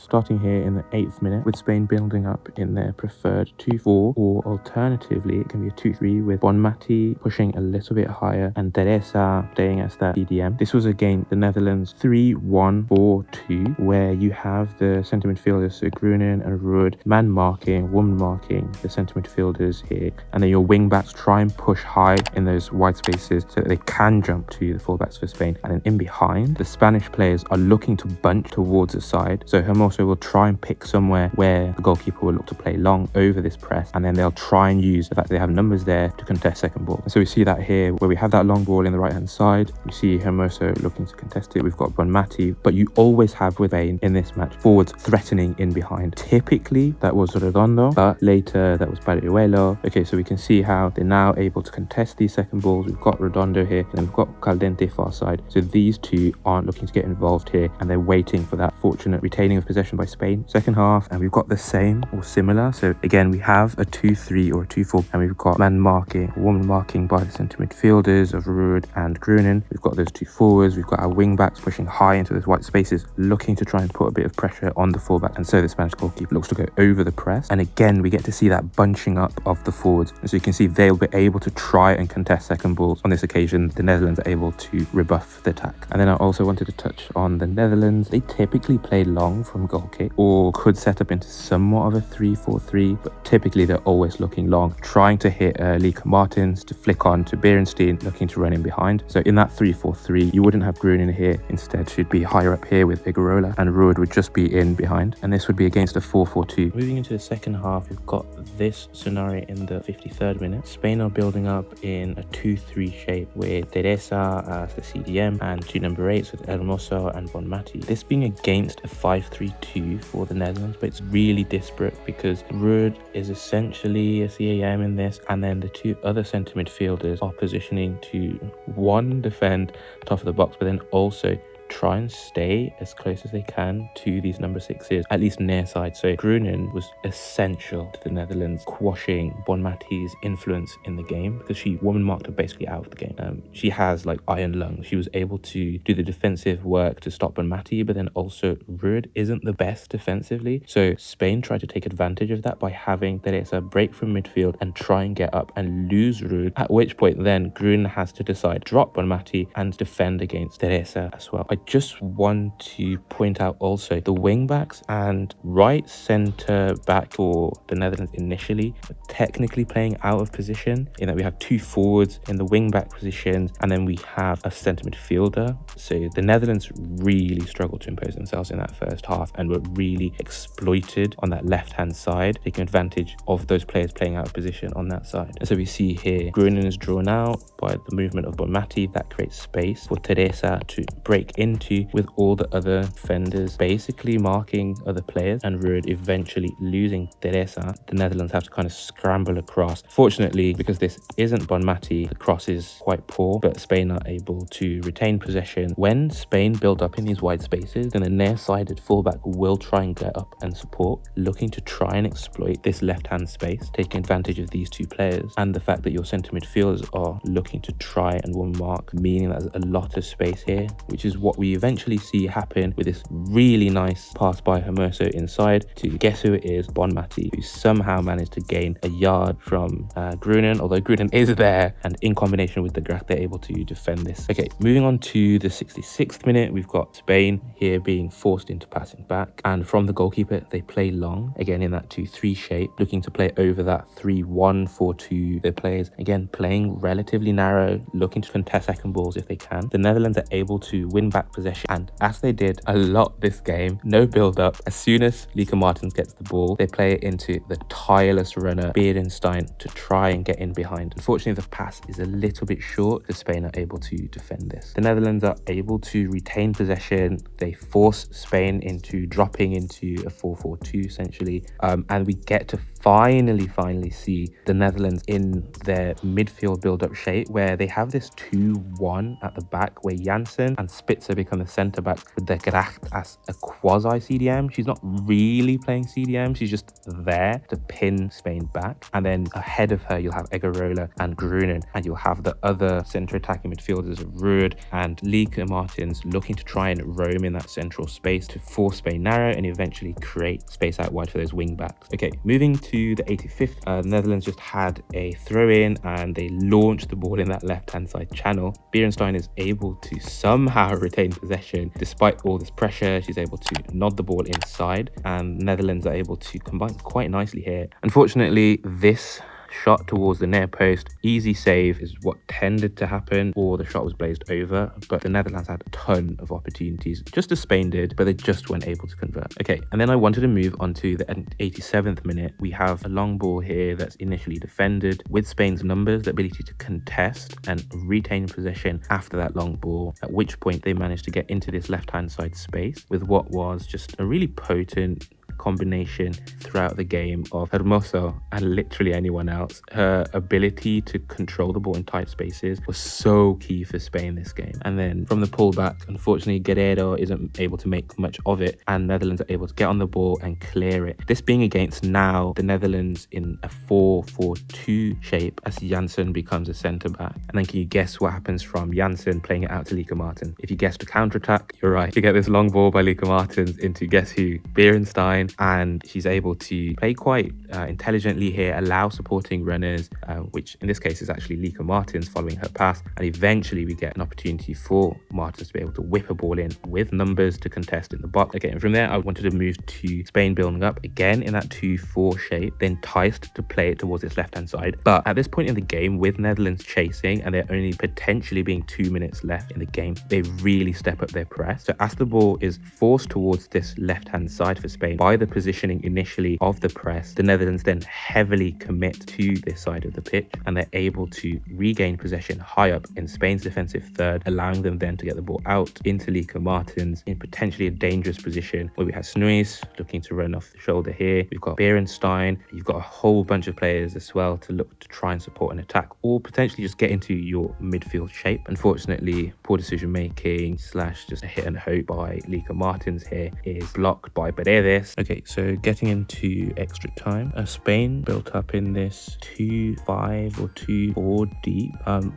starting here in the 8th minute with Spain building up in their preferred 2-4, or alternatively it can be a 2-3 with Bonmati pushing a little bit higher and Teresa staying as that CDM. This was against the Netherlands 3-1-4-2, where you have the centre midfielders, so Grunen and Ruud, man marking, woman marking the centre midfielders here, and then your wing backs try and push high in those wide spaces so that they can jump to the fullbacks for Spain. And then in behind, the Spanish players are looking to bunch towards the side, so Hermoso will try and pick somewhere where the goalkeeper will look to play long over this press, and then they'll try and use the fact they have numbers there to contest second ball. And so we see that here where we have that long ball in the right hand side. We see Hermoso looking to contest it. We've got Bonmati, but you always have with Spain in this match forwards threatening in behind. Typically that was Redondo, but later that was Parejuelo. Okay, so we can see how they're now able to contest these second balls. We've got Redondo here, and then we've got Caldente far side. So these two aren't looking to get involved here, and they're waiting for that fortunate retaining of possession by Spain. Second half, and we've got the same or similar. So again, we have a 2-3 or a 2-4, and we've got man marking, woman marking by the centre midfielders of Ruud and Grunen. We've got those two forwards. We've got our wing backs pushing high into those white spaces, looking to try and put a bit of pressure on the fullback. And so the Spanish goalkeeper looks to go over the press. And again, we get to see that bunching up of the forwards. And so you can see they'll be able to try and contest second balls. On this occasion, the Netherlands are able to rebuff the attack. And then I also wanted to touch on the Netherlands. They typically play long from goal kick, or could set up into somewhat of a 3-4-3, but typically they're always looking long, trying to hit Lieke Martens to flick on to Berenstein, looking to run in behind. So in that 3-4-3, you wouldn't have Grunen here. Instead, she'd be higher up here with Igarola, and Ruud would just be in behind. And this would be against a 4-4-2. Moving into the second half, we've got this scenario in the 53rd minute. Spain are building up in a 2-3 shape with Teresa as the CDM and two number 8s with Hermoso and Bonmati. This being against a 5-3-2 for the Netherlands, but it's really disparate because Ruud is essentially a CAM in this, and then the two other centre midfielders are positioning to one, defend top of the box, but then also try and stay as close as they can to these number 6s, at least near side. So Grunen was essential to the Netherlands quashing Bonmati's influence in the game, because she woman marked her basically out of the game. She has like iron lungs. She was able to do the defensive work to stop Bonmati, but then also Ruud isn't the best defensively. So Spain tried to take advantage of that by having Teresa break from midfield and try and get up and lose Ruud, at which point then Grunen has to decide drop Bonmati and defend against Teresa as well. I just want to point out also the wing backs and right centre back for the Netherlands initially are technically playing out of position, in that we have two forwards in the wing back positions, and then we have a centre midfielder. So the Netherlands really struggled to impose themselves in that first half and were really exploited on that left hand side, taking advantage of those players playing out of position on that side. And so we see here Grunen is drawn out by the movement of Bonmati. That creates space for Teresa to break into, with all the other defenders basically marking other players, and Ruud eventually losing Teresa. The Netherlands have to kind of scramble across. Fortunately, because this isn't Bonmati, the cross is quite poor, but Spain are able to retain possession. When Spain build up in these wide spaces, then the near-sided fullback will try and get up and support, looking to try and exploit this left-hand space, taking advantage of these two players, and the fact that your centre midfielders are looking to try and one mark, meaning that there's a lot of space here, which is what we eventually see happen with this really nice pass by Hermoso inside to, guess who it is, Bonmati, who somehow managed to gain a yard from Grunen, although Grunen is there, and in combination with the Graf, they're able to defend this. Okay, moving on to the 66th minute, we've got Spain here being forced into passing back, and from the goalkeeper, they play long, again in that 2-3 shape, looking to play over that 3-1-4-2. Their players, again, playing relatively narrow, looking to contest second balls if they can. The Netherlands are able to win back possession, and as they did a lot this game, no build up. As soon as Lieke Martens gets the ball, they play it into the tireless runner Berenstein to try and get in behind. Unfortunately, the pass is a little bit short, so Spain are able to defend this. The Netherlands are able to retain possession. They force Spain into dropping into a 4-4-2 essentially, and we get to finally see the Netherlands in their midfield build-up shape, where they have this 2-1 at the back, where Janssen and Spitzer become the centre-back with the Gracht as a quasi-CDM. She's not really playing CDM, she's just there to pin Spain back. And then ahead of her, you'll have Egarola and Grunen, and you'll have the other centre attacking midfielders of Ruud and Lieke Martins looking to try and roam in that central space to force Spain narrow and eventually create space out wide for those wing backs. Okay, moving to the 85th, Netherlands just had a throw in and they launched the ball in that left hand side channel. Beerenstein is able to somehow retain possession despite all this pressure. She's able to nod the ball inside, and Netherlands are able to combine quite nicely here. Unfortunately, this shot towards the near post, easy save is what tended to happen, or the shot was blazed over, but the Netherlands had a ton of opportunities, just as Spain did, but they just weren't able to convert. Okay, and then I wanted to move on to the 87th minute. We have a long ball here that's initially defended with Spain's numbers, the ability to contest and retain possession after that long ball, at which point they managed to get into this left hand side space with what was just a really potent combination throughout the game of Hermoso and literally anyone else. Her ability to control the ball in tight spaces was so key for Spain this game. And then from the pullback, unfortunately Guerrero isn't able to make much of it, and Netherlands are able to get on the ball and clear it. This being against now the Netherlands in a 4-4-2 shape, as Janssen becomes a centre back. And then can you guess what happens from Janssen playing it out to Lieke Martens? If you guessed a counter attack, you're right. You get this long ball by Lieke Martens into guess who? Beerenstein, and she's able to play quite intelligently here, allow supporting runners, which in this case is actually Lieke Martens following her pass, and eventually we get an opportunity for Martens to be able to whip a ball in with numbers to contest in the box. Okay, and from there I wanted to move to Spain building up again in that 2-4 shape, then enticed to play it towards its left hand side. But at this point in the game, with Netherlands chasing and there only potentially being 2 minutes left in the game, they really step up their press. So as the ball is forced towards this left hand side for Spain by the positioning initially of the press, the Netherlands then heavily commit to this side of the pitch, and they're able to regain possession high up in Spain's defensive third, allowing them then to get the ball out into Lieke Martens in potentially a dangerous position where we have Snuys looking to run off the shoulder here. We've got Beerenstein. You've got a whole bunch of players as well to look to try and support an attack or potentially just get into your midfield shape. Unfortunately, poor decision making / just a hit and hope by Lieke Martens here is blocked by Paredes. Okay, so getting into extra time, Spain built up in this 2-5 or 2-4 deep,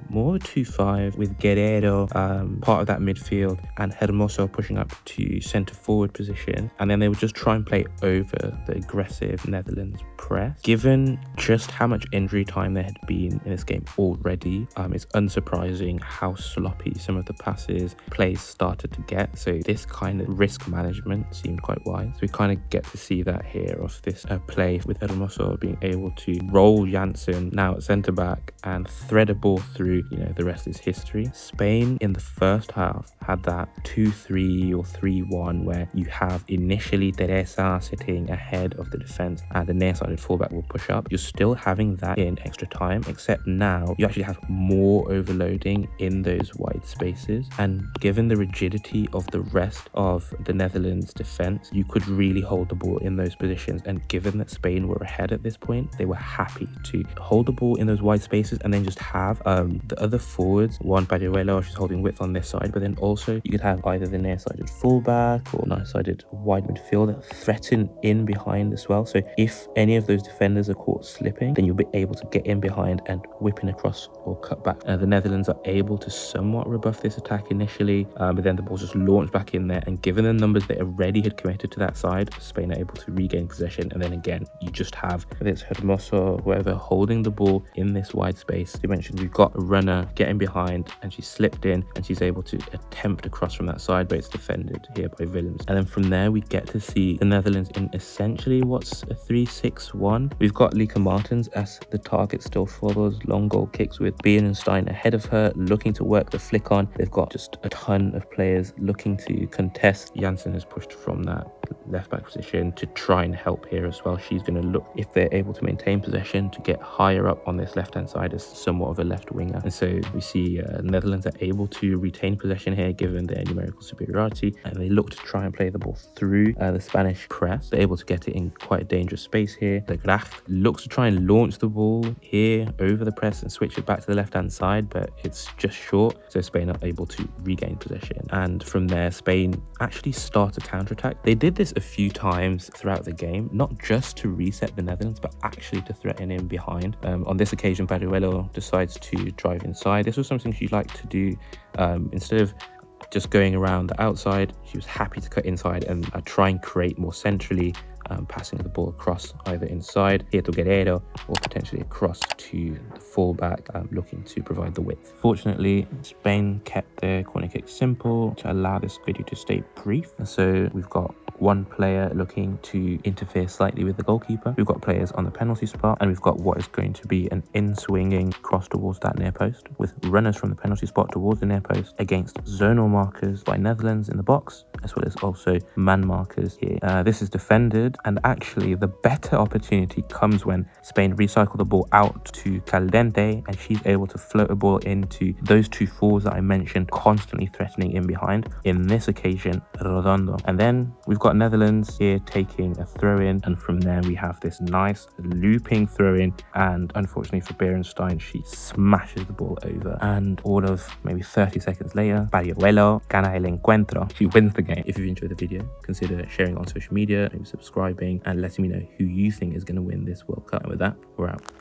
more 2-5 with Guerrero part of that midfield and Hermoso pushing up to centre forward position, and then they would just try and play over the aggressive Netherlands press. Given just how much injury time there had been in this game already, it's unsurprising how sloppy some of the passes plays started to get, so this kind of risk management seemed quite wise. So we kind of get to see that here of this play with Hermoso being able to roll Janssen now at centre back and thread a ball through. The rest is history. Spain in the first half had that 2-3 or 3-1 where you have initially Teresa sitting ahead of the defense and the near-sided fullback will push up. You're still having that in extra time, except now you actually have more overloading in those wide spaces, and given the rigidity of the rest of the Netherlands defense, you could really hold the ball in those positions. And given that Spain were ahead at this point, they were happy to hold the ball in those wide spaces and then just have the other forwards, Juan Pajuelo, she's holding width on this side, but then also you could have either the near-sided fullback or near-sided wide midfielder threaten in behind as well. So if any of those defenders are caught slipping, then you'll be able to get in behind and whipping across or cut back. The Netherlands are able to somewhat rebuff this attack initially, but then the ball's just launched back in there, and given the numbers they already had committed to that side, Spain are able to regain possession. And then again, you just have, whether it's Hermoso or whoever, holding the ball in this wide space. You mentioned we've got a runner getting behind and she slipped in and she's able to attempt to cross from that side, but it's defended here by Willems. And then from there we get to see the Netherlands in essentially what's a 3-6-1. We've got Lieke Martens as the target still for those long goal kicks with Beerenstein ahead of her looking to work the flick on. They've got just a ton of players looking to contest. Janssen has pushed from that left back position to try and help here as well. She's going to look, if they're able to maintain possession, to get higher up on this left hand side as somewhat of a left winger. And so we see Netherlands are able to retain possession here given their numerical superiority, and they look to try and play the ball through the Spanish press. They're able to get it in quite a dangerous space here, Jorge, the Gracht, looks to try and launch the ball here over the press and switch it back to the left-hand side, but it's just short, so Spain are able to regain possession. And from there, Spain actually start a counter-attack. They did this a few times throughout the game, not just to reset the Netherlands, but actually to threaten in behind. On this occasion, Baruelo decides to drive inside. This was something she liked to do. Instead of just going around the outside, she was happy to cut inside and try and create more centrally, passing the ball across either inside here to Guerrero or potentially across to the fullback, looking to provide the width. Fortunately, Spain kept their corner kick simple to allow this video to stay brief. And so we've got one player looking to interfere slightly with the goalkeeper. We've got players on the penalty spot, and we've got what is going to be an in-swinging cross towards that near post, with runners from the penalty spot towards the near post against zonal markers by Netherlands in the box, as well as also man markers here. This is defended, and actually the better opportunity comes when Spain recycle the ball out to Caldente, and she's able to float a ball into those two forwards that I mentioned, constantly threatening in behind. In this occasion, Redondo. And then we've got Netherlands here taking a throw-in, and from there we have this nice looping throw-in, and unfortunately for Berenstein, she smashes the ball over, and all of maybe 30 seconds later, Baruelo gana el encuentro. She wins the game. If you've enjoyed the video, consider sharing on social media, maybe subscribing, and letting me know who you think is going to win this World Cup. And with that, we're out.